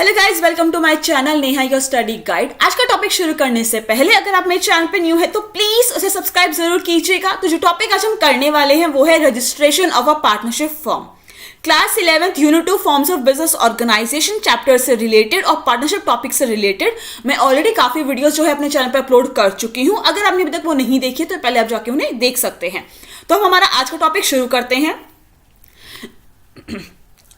Hello guys, welcome to my channel Neha your study guide. आज का topic शुरू करने से पहले अगर आप मेरे चैनल पे न्यू है तो प्लीज उसे सब्सक्राइब जरूर कीजिएगा। तो जो टॉपिक आज हम करने वाले हैं वो है registration of a partnership form. Class 11th unit 2 forms of business organization chapter से रिलेटेड और पार्टनरशिप टॉपिक से रिलेटेड मैं ऑलरेडी काफी वीडियोस जो है अपने चैनल पे अपलोड कर चुकी हूँ। अगर आपने अभी तक वो नहीं देखी तो पहले आप जाके उन्हें देख सकते हैं। तो हम हमारा आज का टॉपिक शुरू करते हैं।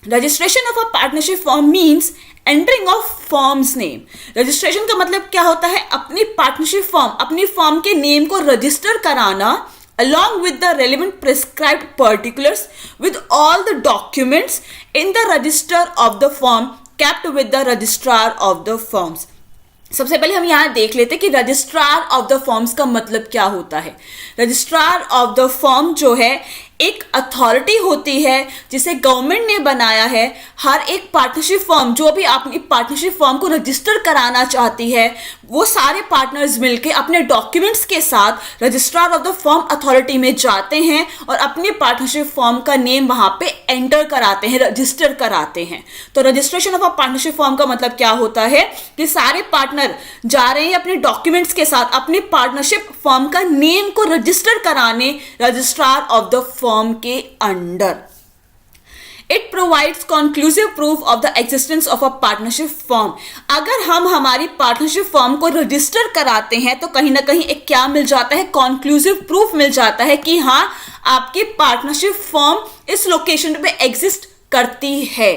Registration of a partnership form means entering of forms name. Registration का मतलब क्या होता है? अपनी पार्टनरशिप फॉर्म, अपनी फॉर्म के नेम को रजिस्टर कराना along with the relevant prescribed particulars with all the documents in the register of the firm kept with the registrar of the firms। सबसे पहले हम यहाँ देख लेते हैं कि रजिस्ट्रार ऑफ द फॉर्म्स का मतलब क्या होता है। रजिस्ट्रार ऑफ द फॉर्म जो है एक अथॉरिटी होती है जिसे गवर्नमेंट ने बनाया है। हर एक पार्टनरशिप फॉर्म जो भी अपनी पार्टनरशिप फॉर्म को रजिस्टर कराना चाहती है वो सारे पार्टनर्स मिलके अपने डॉक्यूमेंट्स के साथ registrar of the form authority में जाते हैं और अपने पार्टनरशिप फॉर्म का नेम वहां पे एंटर कराते हैं, रजिस्टर कराते हैं। तो registration of a partnership form का मतलब क्या होता है कि सारे पार्टनर जा रहे हैं अपने डॉक्यूमेंट्स के साथ अपने पार्टनरशिप फॉर्म का नेम को रजिस्टर कराने रजिस्ट्रार ऑफ द फॉर्म के under. It provides conclusive proof of the existence of a partnership firm। अगर हम हमारी पार्टनरशिप फॉर्म को रजिस्टर कराते हैं तो कहीं ना कहीं एक क्या मिल जाता है? कॉन्क्लूसिव प्रूफ मिल जाता है कि हाँ आपकी पार्टनरशिप फॉर्म इस लोकेशन पे एग्जिस्ट करती है।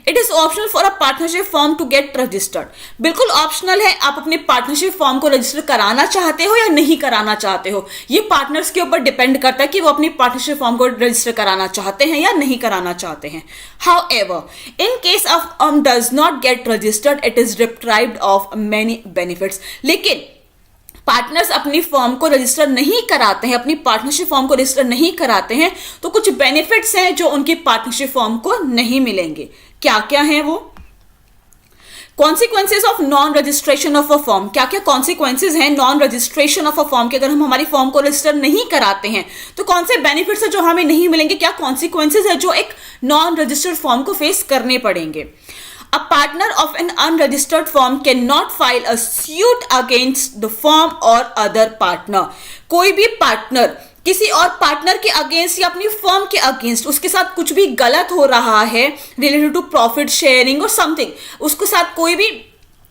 It is optional for a partnership form to get registered. बिल्कुल ऑप्शनल है, आप अपने पार्टनरशिप फॉर्म को रजिस्टर कराना चाहते हो या नहीं कराना चाहते हो। ये पार्टनर्स के ऊपर डिपेंड करता है कि वो अपनी पार्टनरशिप फॉर्म को रजिस्टर कराना चाहते हैं या नहीं कराना चाहते हैं। However, in case of firm does not get registered it is deprived of many benefits. लेकिन पार्टनर्स अपनी फॉर्म को रजिस्टर नहीं कराते हैं, अपनी पार्टनरशिप फॉर्म को रजिस्टर नहीं कराते हैं तो कुछ बेनिफिट्स हैं जो उनकी पार्टनरशिप फॉर्म को नहीं मिलेंगे। क्या क्या है वो? Consequences of non registration of a form. क्या क्या कॉन्सिक्वेंसेज हैं non registration of a form के? अगर हम हमारी फॉर्म को रजिस्टर नहीं कराते हैं तो कौन से बेनिफिट्स है जो हमें नहीं मिलेंगे? क्या कॉन्सिक्वेंसेज है जो एक नॉन रजिस्टर्ड फॉर्म को फेस करने पड़ेंगे? A partner of an unregistered firm cannot file a suit against the firm or other partner। कोई भी पार्टनर किसी और पार्टनर के अगेंस्ट या अपनी फर्म के अगेंस्ट उसके साथ कुछ भी गलत हो रहा है रिलेटेड टू प्रॉफिट शेयरिंग और समथिंग, उसके साथ कोई भी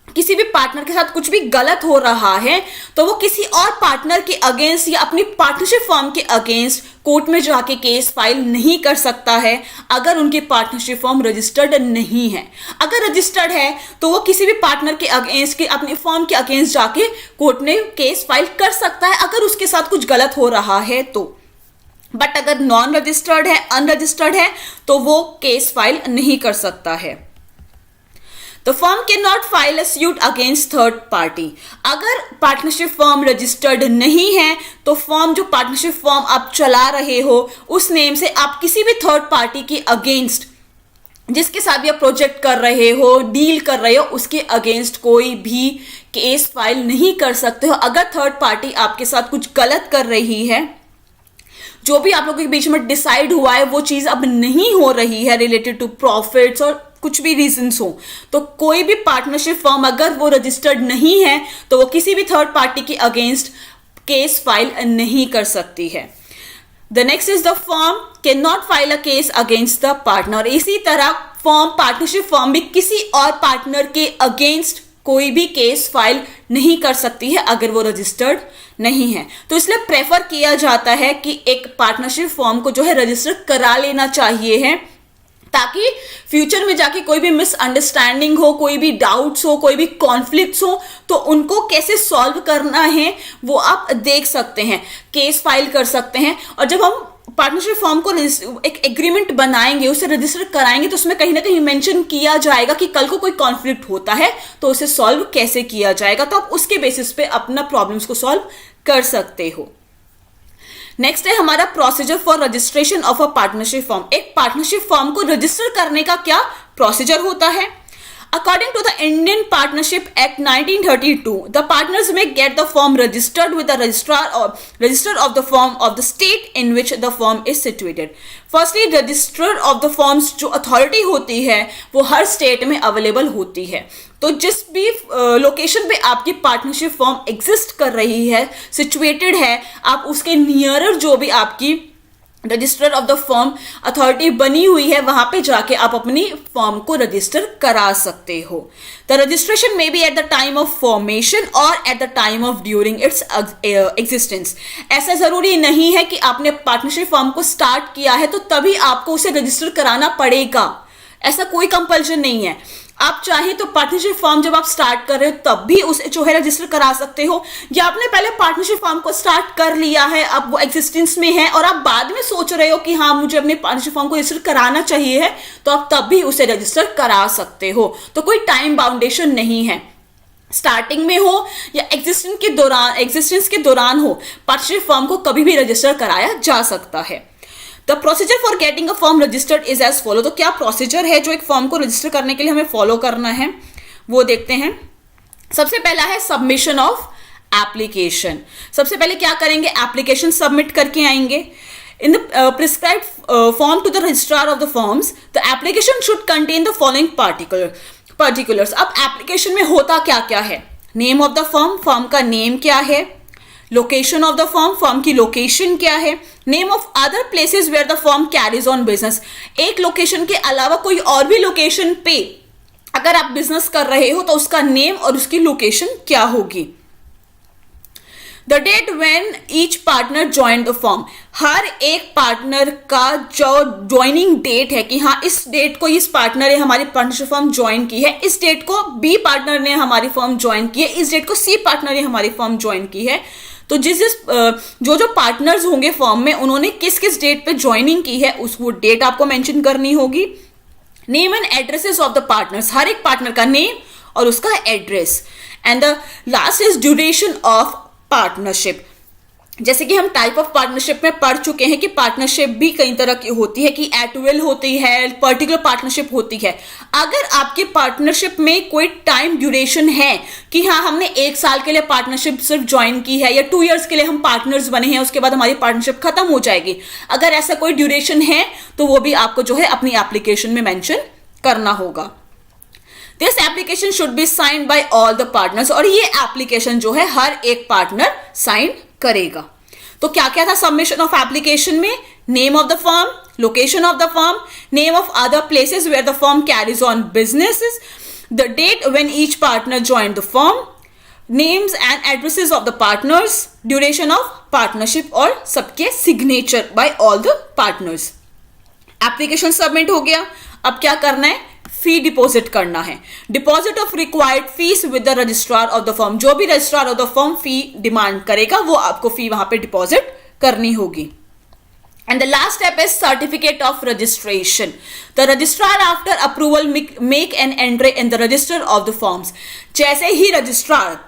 किसी भी पार्टनर के साथ कुछ भी गलत हो रहा है तो वो किसी और पार्टनर के अगेंस्ट या अपनी पार्टनरशिप फर्म के अगेंस्ट कोर्ट में जाके केस फाइल नहीं कर सकता है अगर उनकी पार्टनरशिप फर्म रजिस्टर्ड नहीं है। अगर रजिस्टर्ड है तो वो किसी भी पार्टनर के अगेंस्ट के अपनी फर्म के अगेंस्ट जाके कोर्ट में केस फाइल कर सकता है अगर उसके साथ कुछ गलत हो रहा है तो। बट अगर नॉन रजिस्टर्ड है, अनरजिस्टर्ड है तो वो केस फाइल नहीं कर सकता है। The firm cannot file a suit against third party। अगर पार्टनरशिप फर्म रजिस्टर्ड नहीं है तो फर्म जो पार्टनरशिप फर्म आप चला रहे हो उस नेम से आप किसी भी थर्ड पार्टी के अगेंस्ट जिसके साथ भी आप प्रोजेक्ट कर रहे हो, डील कर रहे हो, उसके अगेंस्ट कोई भी केस फाइल नहीं कर सकते हो अगर थर्ड पार्टी आपके साथ कुछ गलत कर रही है। जो भी आप लोगों के बीच में डिसाइड हुआ है वो चीज अब नहीं हो रही है रिलेटेड टू प्रॉफिट्स और कुछ भी रीजंस हो तो कोई भी पार्टनरशिप फर्म अगर वो रजिस्टर्ड नहीं है तो वो किसी भी थर्ड पार्टी के अगेंस्ट केस फाइल नहीं कर सकती है। The next is the firm can not file a case against the partner. इसी तरह फर्म, पार्टनरशिप फर्म भी किसी और पार्टनर के अगेंस्ट कोई भी केस फाइल नहीं कर सकती है अगर वो रजिस्टर्ड नहीं है। तो इसलिए प्रेफर किया जाता है कि एक पार्टनरशिप फर्म को जो है रजिस्टर करा लेना चाहिए है ताकि फ्यूचर में जाके कोई भी मिसअंडरस्टैंडिंग हो, कोई भी डाउट्स हो, कोई भी कॉन्फ्लिक्ट्स हो तो उनको कैसे सॉल्व करना है वो आप देख सकते हैं, केस फाइल कर सकते हैं। और जब हम पार्टनरशिप फॉर्म को एक एग्रीमेंट बनाएंगे, उसे रजिस्टर कराएंगे तो उसमें कहीं ना कहीं मेंशन किया जाएगा कि कल को कोई कॉन्फ्लिक्ट होता है तो उसे सॉल्व कैसे किया जाएगा, तो आप उसके बेसिस पे अपना प्रॉब्लम्स को सॉल्व कर सकते हो। नेक्स्ट है हमारा procedure for registration of a partnership form. एक पार्टनरशिप फॉर्म को रजिस्टर करने का क्या प्रोसीजर होता है? According to the Indian Partnership Act 1932, the partners may get the firm registered with the register of the firm of the state in which the firm is situated. Firstly, register of the firms जो authority होती है वो हर state में available होती है. तो जिस भी लोकेशन पे आपकी पार्टनरशिप फर्म एग्जिस्ट कर रही है, सिचुएटेड है, आप उसके नियरर जो भी आपकी register of the firm authority बनी हुई है वहां पे जाके आप अपनी फर्म को रजिस्टर करा सकते हो. The registration may be at the time of formation और at the time of during its existence. ऐसा जरूरी नहीं है कि आपने पार्टनरशिप फर्म को स्टार्ट किया है तो तभी आपको उसे रजिस्टर कराना पड़ेगा. ऐसा कोई कंपल्शन नहीं है. आप चाहे तो पार्टनरशिप फर्म जब आप स्टार्ट कर रहे हो तब भी उसे जो है रजिस्टर करा सकते हो, या आपने पहले पार्टनरशिप फर्म को स्टार्ट कर लिया है, अब वो एग्जिस्टेंस में है और आप बाद में सोच रहे हो कि हाँ मुझे अपने पार्टनरशिप फर्म को रजिस्टर कराना चाहिए है, तो आप तब भी उसे रजिस्टर करा सकते हो. तो कोई टाइम बाउंडेशन नहीं है. स्टार्टिंग में हो या एग्जिस्टेंस के दौरान हो, पार्टनरशिप फर्म को कभी भी रजिस्टर कराया जा सकता है. The procedure for getting a firm registered is as follow. तो क्या प्रोसीजर है जो एक फर्म को रजिस्टर करने के लिए हमें फॉलो करना है वो देखते हैं. सबसे पहला है सबमिशन ऑफ एप्लीकेशन. सबसे पहले क्या करेंगे, एप्लीकेशन सबमिट करके आएंगे. In the prescribed form to the registrar of the firms, the application should contain the following particulars. अब एप्लीकेशन में होता क्या क्या है, name of the firm, firm का नेम क्या है, location of the firm, firm की लोकेशन क्या है, name of other places where the firm carries on business. एक लोकेशन के अलावा कोई और भी लोकेशन पे अगर आप बिजनेस कर रहे हो तो उसका नेम और उसकी लोकेशन क्या होगी. The date when each partner join the firm. हर एक पार्टनर का जो ज्वाइनिंग डेट है कि हाँ इस डेट को इस पार्टनर ने हमारी पार्टनरशिप फर्म ज्वाइन की है, इस डेट को बी पार्टनर ने हमारी फर्म ज्वाइन की है, इस डेट को सी पार्टनर ने हमारी फर्म ज्वाइन की है. तो जो पार्टनर्स होंगे फर्म में उन्होंने किस किस डेट पे ज्वाइनिंग की है उस वो डेट आपको मेंशन करनी होगी. Name and addresses of the partners. हर एक पार्टनर का नेम और उसका address. And the last is duration of partnership. जैसे कि हम टाइप ऑफ पार्टनरशिप में पढ़ चुके हैं कि पार्टनरशिप भी कई तरह की होती है, कि एट विल होती है, पर्टिकुलर पार्टनरशिप होती है. अगर आपके पार्टनरशिप में कोई टाइम ड्यूरेशन है कि हाँ हमने 1 साल के लिए पार्टनरशिप सिर्फ ज्वाइन की है या 2 इयर्स के लिए हम पार्टनर्स बने हैं, उसके बाद हमारी पार्टनरशिप खत्म हो जाएगी, अगर ऐसा कोई ड्यूरेशन है तो वो भी आपको जो है अपनी एप्लीकेशन में मेंशन करना होगा. This application should be signed by all the partners. और ये एप्लीकेशन जो है हर एक पार्टनर साइन करेगा. तो क्या क्या था सबमिशन ऑफ एप्लीकेशन में, name of the firm, location of the firm, name of other places where the firm carries on businesses, the date when each partner join the firm, names and addresses of the partners, duration of partnership और सबके signature by all the partners. Application submit हो गया. अब क्या करना है, फी deposit करना है. Deposit of required fees with the registrar of the firm. जो भी registrar of the firm fee demand करेगा वो आपको फी वहां पे डिपॉजिट करनी होगी. And the last step is certificate of registration. The registrar after approval make an entry in the register of the firms. जैसे ही रजिस्ट्रार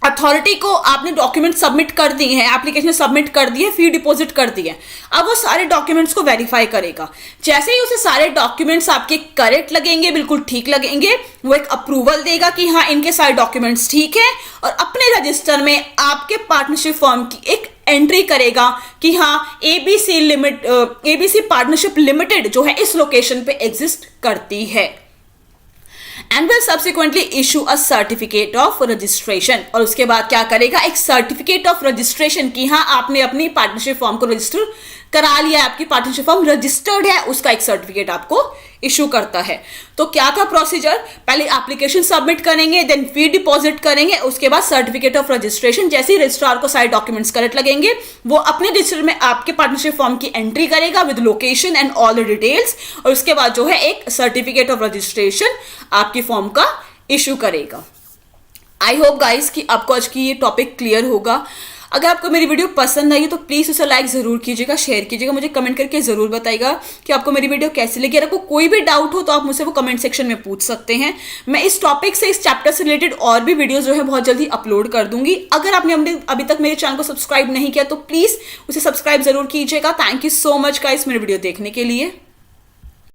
अथॉरिटी को आपने डॉक्यूमेंट सबमिट कर दिए हैं, एप्लीकेशन सबमिट कर दी है, फी डिपॉजिट कर दी है, अब वो सारे डॉक्यूमेंट्स को वेरीफाई करेगा. जैसे ही उसे सारे डॉक्यूमेंट्स आपके करेक्ट लगेंगे, बिल्कुल ठीक लगेंगे, वो एक अप्रूवल देगा कि हाँ इनके सारे डॉक्यूमेंट्स ठीक है और अपने रजिस्टर में आपके पार्टनरशिप फर्म की एक एंट्री करेगा कि हाँ एबीसी पार्टनरशिप लिमिटेड जो है इस लोकेशन पे एग्जिस्ट करती है. And will subsequently issue a certificate of registration. और उसके बाद क्या करेगा, एक सर्टिफिकेट ऑफ रजिस्ट्रेशन की हाँ आपने अपनी पार्टनरशिप फर्म को रजिस्टर करा लिया है, आपकी पार्टनरशिप फर्म रजिस्टर्ड है, उसका एक सर्टिफिकेट आपको इशू करता है. तो क्या था प्रोसीजर, पहले एप्लीकेशन सबमिट करेंगे, देन फी डिपॉजिट करेंगे, उसके बाद सर्टिफिकेट ऑफ रजिस्ट्रेशन. जैसे ही रजिस्ट्रार को सारे डॉक्यूमेंट्स करेक्ट लगेंगे वो अपने रजिस्टर में आपके पार्टनरशिप फर्म की एंट्री करेगा with location and all the details, और उसके बाद जो है एक सर्टिफिकेट ऑफ रजिस्ट्रेशन आपकी फर्म का इशू करेगा. आई होप गाइज कि आपको आज की ये टॉपिक क्लियर होगा. अगर आपको मेरी वीडियो पसंद आई तो प्लीज़ उसे लाइक ज़रूर कीजिएगा, शेयर कीजिएगा, मुझे कमेंट करके ज़रूर बताइएगा कि आपको मेरी वीडियो कैसी लगी. अगर आपको कोई भी डाउट हो तो आप मुझसे वो कमेंट सेक्शन में पूछ सकते हैं. मैं इस टॉपिक से, इस चैप्टर से रिलेटेड और भी वीडियोस जो है बहुत जल्दी अपलोड कर दूंगी. अगर आपने अभी तक मेरे चैनल को सब्सक्राइब नहीं किया तो प्लीज़ उसे सब्सक्राइब ज़रूर कीजिएगा. Thank you so much guys मेरी वीडियो देखने के लिए.